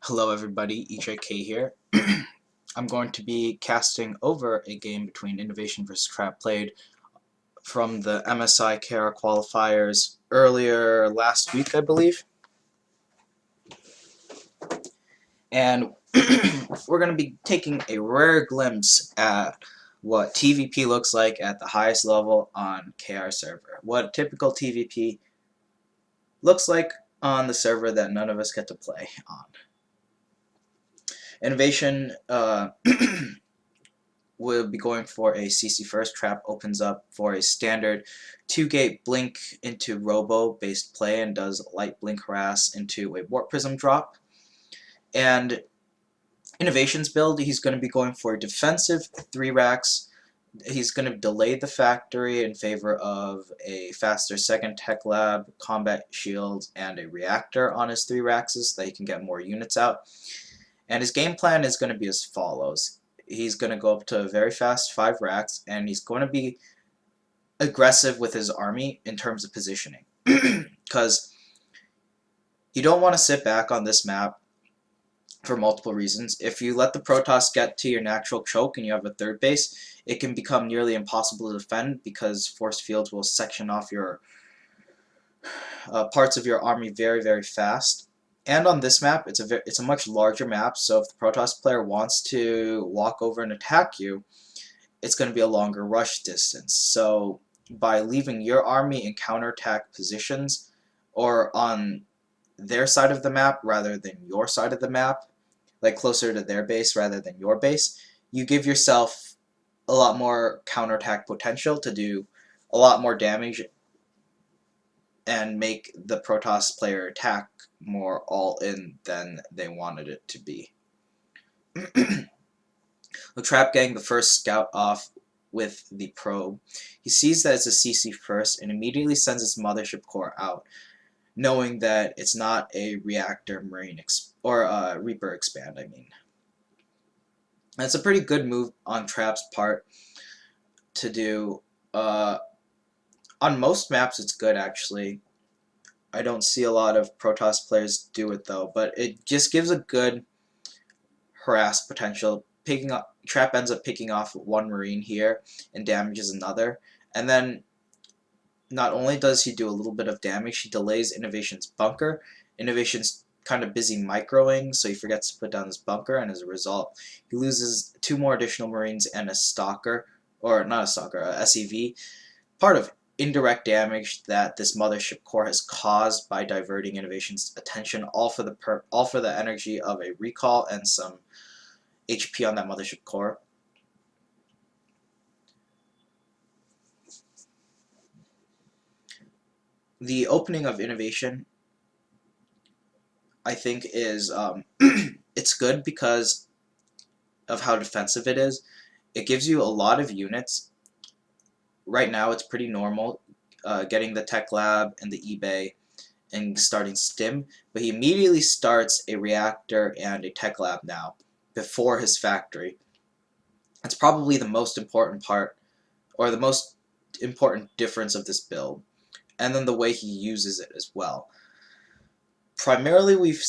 Hello everybody, EJK here. I'm going to be casting over a game between Innovation vs. Trap played from the MSI KR qualifiers earlier last week, I believe. And we're going to be taking a rare glimpse at what TvP looks like at the highest level on KR server. What typical TvP looks like on the server that none of us get to play on. Innovation we'll be going for a CC first. Trap opens up for a standard 2-gate blink into robo based play and does light blink harass into a warp prism drop. And Innovation's build, he's going to be going for defensive 3 racks. He's going to delay the factory in favor of a faster second tech lab, combat shield, and a reactor on his 3 racks so that he can get more units out. And his game plan is going to be as follows. He's going to go up to a very fast 5 racks, and he's going to be aggressive with his army in terms of positioning. Because you don't want to sit back on this map for multiple reasons. If you let the Protoss get to your natural choke and you have a 3rd base, it can become nearly impossible to defend because force fields will section off your parts of your army very, very fast. And on this map, it's a much larger map, so if the Protoss player wants to walk over and attack you, it's going to be a longer rush distance. So by leaving your army in counterattack positions, or on their side of the map rather than your side of the map, like closer to their base rather than your base, you give yourself a lot more counterattack potential to do a lot more damage and make the Protoss player attack more all-in than they wanted it to be. The Trap getting the first scout off with the probe. He sees that it's a CC first and immediately sends his mothership core out, knowing that it's not a reactor marine or a Reaper expand, I mean. That's a pretty good move on Trap's part to do. On most maps it's good actually. I don't see a lot of Protoss players do it though, but it just gives a good harass potential. Trap ends up picking off 1 marine here and damages another, and then not only does he do a little bit of damage, he delays Innovation's bunker. Innovation's kind of busy microing, so he forgets to put down his bunker, and as a result he loses 2 more additional marines and a stalker, or not a stalker, a SEV, part of indirect damage that this mothership core has caused by diverting Innovation's attention, all for the energy of a recall and some HP on that mothership core. The opening of Innovation, I think, is it's good because of how defensive it is. It gives you a lot of units. Right now it's pretty normal getting the tech lab and the eBay and starting stim, but he immediately starts a reactor and a tech lab now before his factory. That's probably the most important part, or the most important difference of this build, and then the way he uses it as well. Primarily we've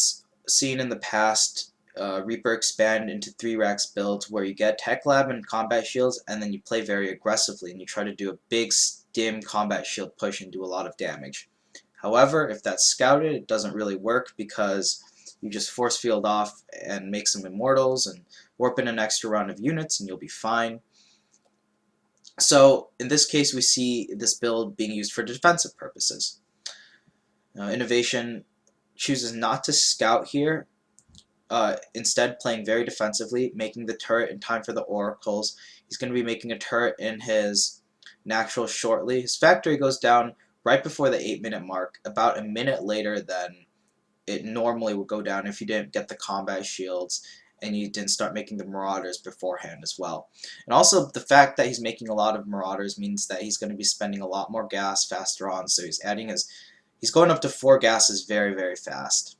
seen in the past Reaper expand into 3 racks builds where you get tech lab and combat shields and then you play very aggressively and you try to do a big stim combat shield push and do a lot of damage. However, if that's scouted, it doesn't really work because you just force field off and make some immortals and warp in an extra round of units and you'll be fine. So in this case we see this build being used for defensive purposes. Innovation chooses not to scout here, instead playing very defensively, making the turret in time for the oracles. He's going to be making a turret in his natural shortly. His factory goes down right before the 8-minute mark, about a minute later than it normally would go down if you didn't get the combat shields and you didn't start making the marauders beforehand as well. And also the fact that he's making a lot of marauders means that he's going to be spending a lot more gas faster on, so he's going up to 4 gases very, very fast.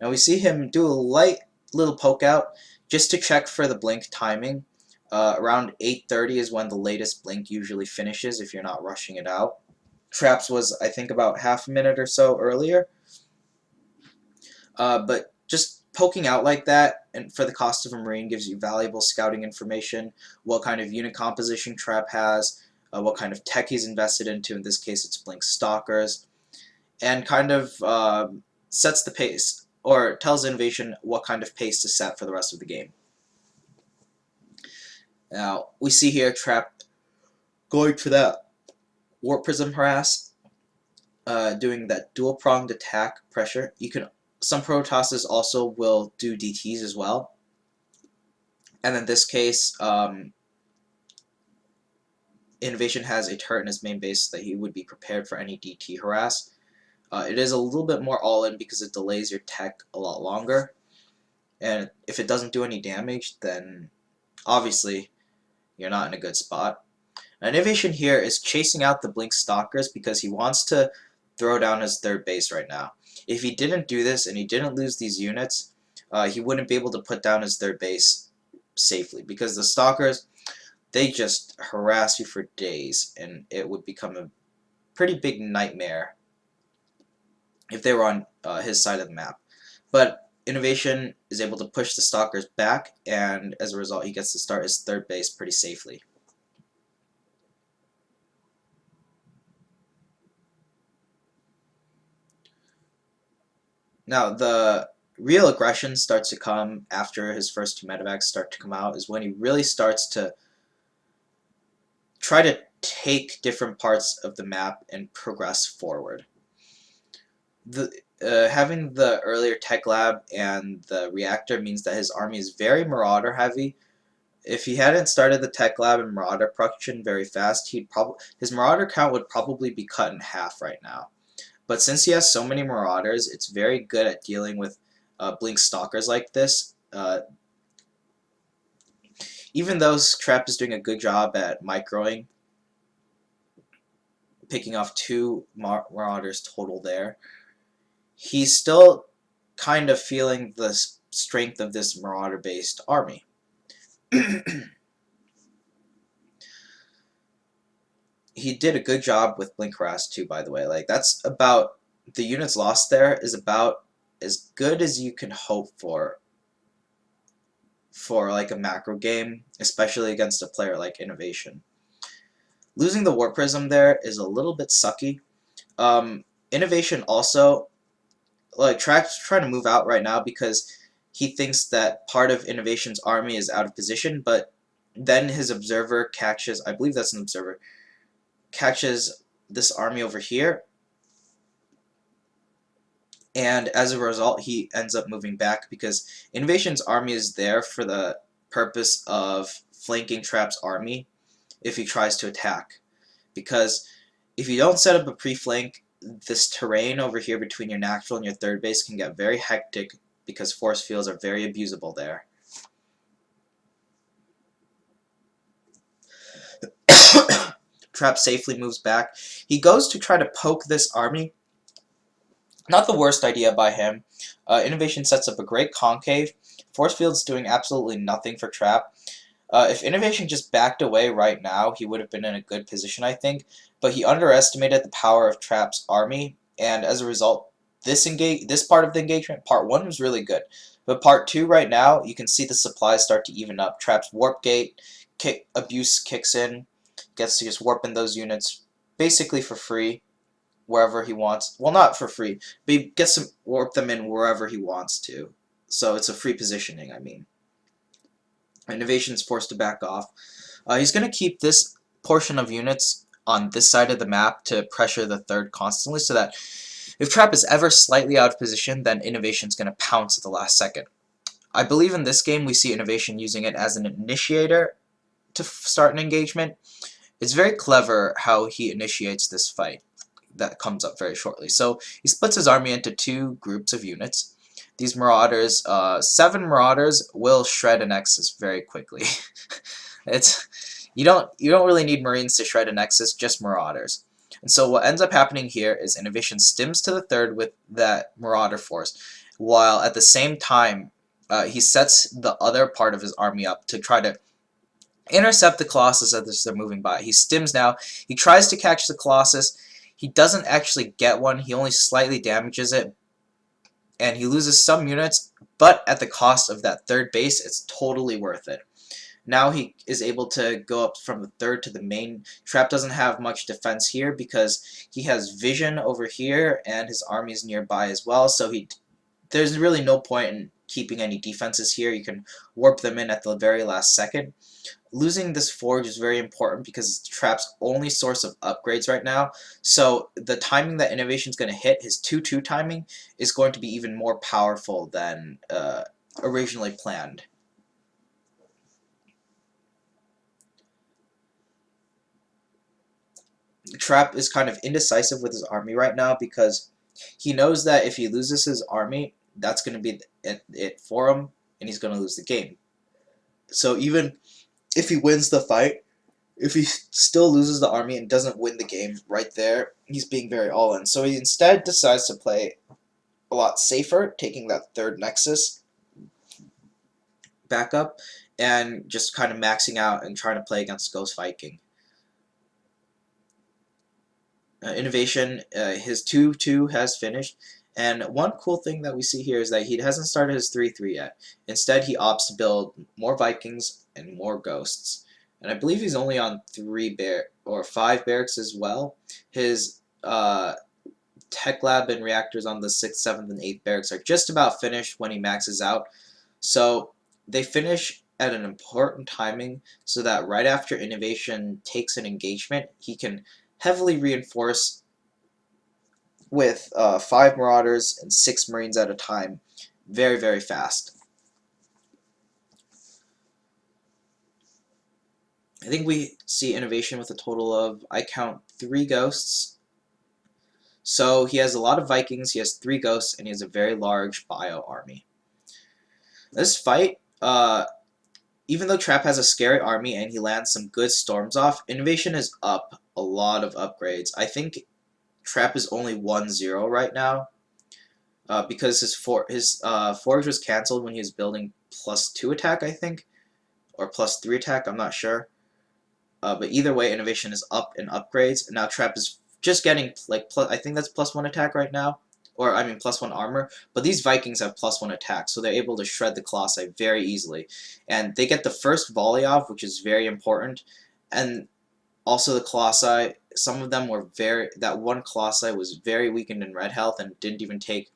Now we see him do a light little poke out just to check for the blink timing. Around 8:30 is when the latest blink usually finishes if you're not rushing it out. Traps was, I think, about half a minute or so earlier. But just Poking out like that, and for the cost of a Marine, gives you valuable scouting information, what kind of unit composition Trap has, what kind of tech he's invested into, in this case it's Blink Stalkers, and kind of sets the pace, or tells Innovation what kind of pace to set for the rest of the game. Now, we see here Trap going for that Warp Prism Harass, doing that dual-pronged attack pressure. Some Protosses also will do DTs as well. And in this case, Innovation has a turret in his main base so that he would be prepared for any DT harass. It is a little bit more all-in because it delays your tech a lot longer. And if it doesn't do any damage, then obviously you're not in a good spot. Now, Innovation here is chasing out the Blink Stalkers because he wants to throw down his third base right now. If he didn't do this and he didn't lose these units, he wouldn't be able to put down his third base safely, because the Stalkers, they just harass you for days, and it would become a pretty big nightmare if they were on his side of the map. But Innovation is able to push the Stalkers back, and as a result he gets to start his third base pretty safely. Now, the real aggression starts to come after his first two medevacs start to come out, is when he really starts to try to take different parts of the map and progress forward. Having the earlier Tech Lab and the reactor means that his army is very Marauder heavy. If he hadn't started the Tech Lab and Marauder production very fast, his Marauder count would probably be cut in half right now. But since he has so many Marauders, it's very good at dealing with Blink Stalkers like this. Even though Trap is doing a good job at microing, picking off 2 Marauders total there, he's still kind of feeling the strength of this Marauder-based army. He did a good job with Blink Harass too, by the way. Like, that's about, the units lost there is about as good as you can hope for like a macro game, especially against a player like Innovation. Losing the Warp Prism there is a little bit sucky. Innovation also, like, Trap's trying to move out right now because he thinks that part of Innovation's army is out of position, but then his observer catches, I believe that's an observer, catches this army over here, and as a result he ends up moving back because Innovation's army is there for the purpose of flanking Trap's army if he tries to attack. Because if you don't set up a pre-flank, this terrain over here between your natural and your third base can get very hectic because force fields are very abusable there. Trap safely moves back. He goes to try to poke this army. Not the worst idea by him. Innovation sets up a great concave. Force field's doing absolutely nothing for Trap. If Innovation just backed away right now, he would have been in a good position, I think. But he underestimated the power of Trap's army, and as a result, this part of the engagement, part 1, was really good. But part 2 right now, you can see the supplies start to even up. Trap's Warp Gate abuse kicks in, gets to just warp in those units basically for free wherever he wants. Well, not for free, but he gets to warp them in wherever he wants to. So it's a free positioning, I mean. Innovation's forced to back off. He's going to keep this portion of units on this side of the map to pressure the third constantly, so that if Trap is ever slightly out of position, then Innovation's going to pounce at the last second. I believe in this game we see Innovation using it as an initiator to start an engagement. It's very clever how he initiates this fight that comes up very shortly. So he splits his army into 2 groups of units. These Marauders, 7 Marauders will shred a Nexus very quickly. You don't really need Marines to shred a Nexus, just Marauders. And so what ends up happening here is Innovation stims to the third with that Marauder force, while at the same time he sets the other part of his army up to try to intercept the Colossus as they're moving by. He stims now. He tries to catch the Colossus. He doesn't actually get one. He only slightly damages it. and he loses some units, but at the cost of that third base, it's totally worth it. Now he is able to go up from the third to the main. Trap doesn't have much defense here because he has vision over here and his army is nearby as well, so there's really no point in keeping any defenses here. You can warp them in at the very last second. Losing this forge is very important because it's Trap's only source of upgrades right now. So the timing that Innovation is going to hit, his 2-2 timing, is going to be even more powerful than originally planned. Trap is kind of indecisive with his army right now because he knows that if he loses his army, that's going to be it for him, and he's going to lose the game. So even if he wins the fight, if he still loses the army and doesn't win the game right there, he's being very all-in. So he instead decides to play a lot safer, taking that third nexus back up and just kind of maxing out and trying to play against Ghost Viking. Innovation, his 2-2 has finished, and one cool thing that we see here is that he hasn't started his 3-3 yet. Instead, he opts to build more Vikings and more Ghosts. And I believe he's only on 5 barracks as well. His Tech Lab and reactors on the 6th, 7th, and 8th barracks are just about finished when he maxes out. So they finish at an important timing so that right after Innovation takes an engagement, he can heavily reinforce with 5 Marauders and 6 Marines at a time very, very fast. I think we see Innovation with a total of, I count 3 Ghosts. So he has a lot of Vikings, he has 3 Ghosts, and he has a very large bio army. This fight, even though Trap has a scary army and he lands some good storms off, Innovation is up a lot of upgrades. I think Trap is only 1-0 right now because his forge was cancelled when he was building +2 attack, I think, or +3 attack, I'm not sure. But either way, Innovation is up in upgrades, and now Trap is just getting, like, I think that's +1 attack right now, or I mean +1 armor, but these Vikings have +1 attack, so they're able to shred the colossi very easily. And they get the first volley off, which is very important, and also the colossi, some of them were that one colossi was very weakened in red health and didn't even take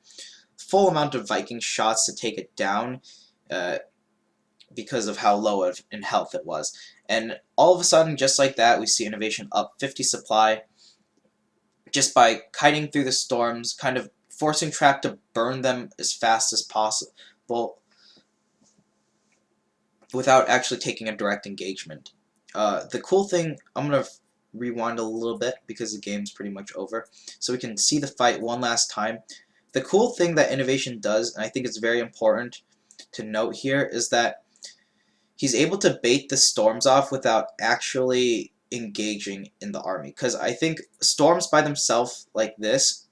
full amount of Viking shots to take it down because of how low in health it was. And all of a sudden, just like that, we see Innovation up 50 supply just by kiting through the storms, kind of forcing Trap to burn them as fast as possible without actually taking a direct engagement. The cool thing, I'm going to rewind a little bit because the game's pretty much over, so we can see the fight one last time. The cool thing that Innovation does, and I think it's very important to note here, is that he's able to bait the storms off without actually engaging in the army. Because I think storms by themselves like this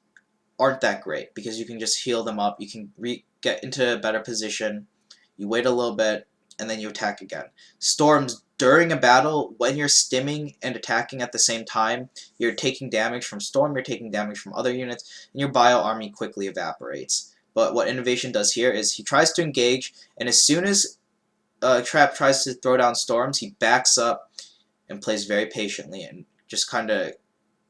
aren't that great, because you can just heal them up, you can get into a better position, you wait a little bit, and then you attack again. Storms during a battle, when you're stimming and attacking at the same time, you're taking damage from storm, you're taking damage from other units, and your bio army quickly evaporates. But what Innovation does here is he tries to engage, and as soon as Trap tries to throw down storms, he backs up and plays very patiently and just kind of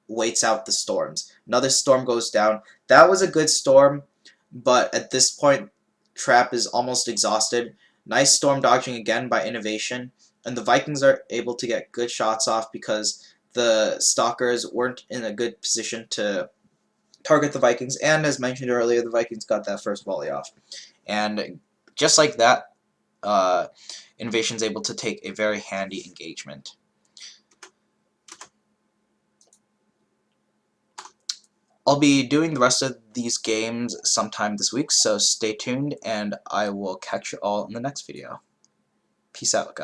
waits out the storms. Another storm goes down. That was a good storm, but at this point, Trap is almost exhausted. Nice storm dodging again by Innovation, and the Vikings are able to get good shots off because the Stalkers weren't in a good position to target the Vikings, and as mentioned earlier, the Vikings got that first volley off. And just like that, Innovation's able to take a very handy engagement. I'll be doing the rest of these games sometime this week, so stay tuned, and I will catch you all in the next video. Peace out, guys.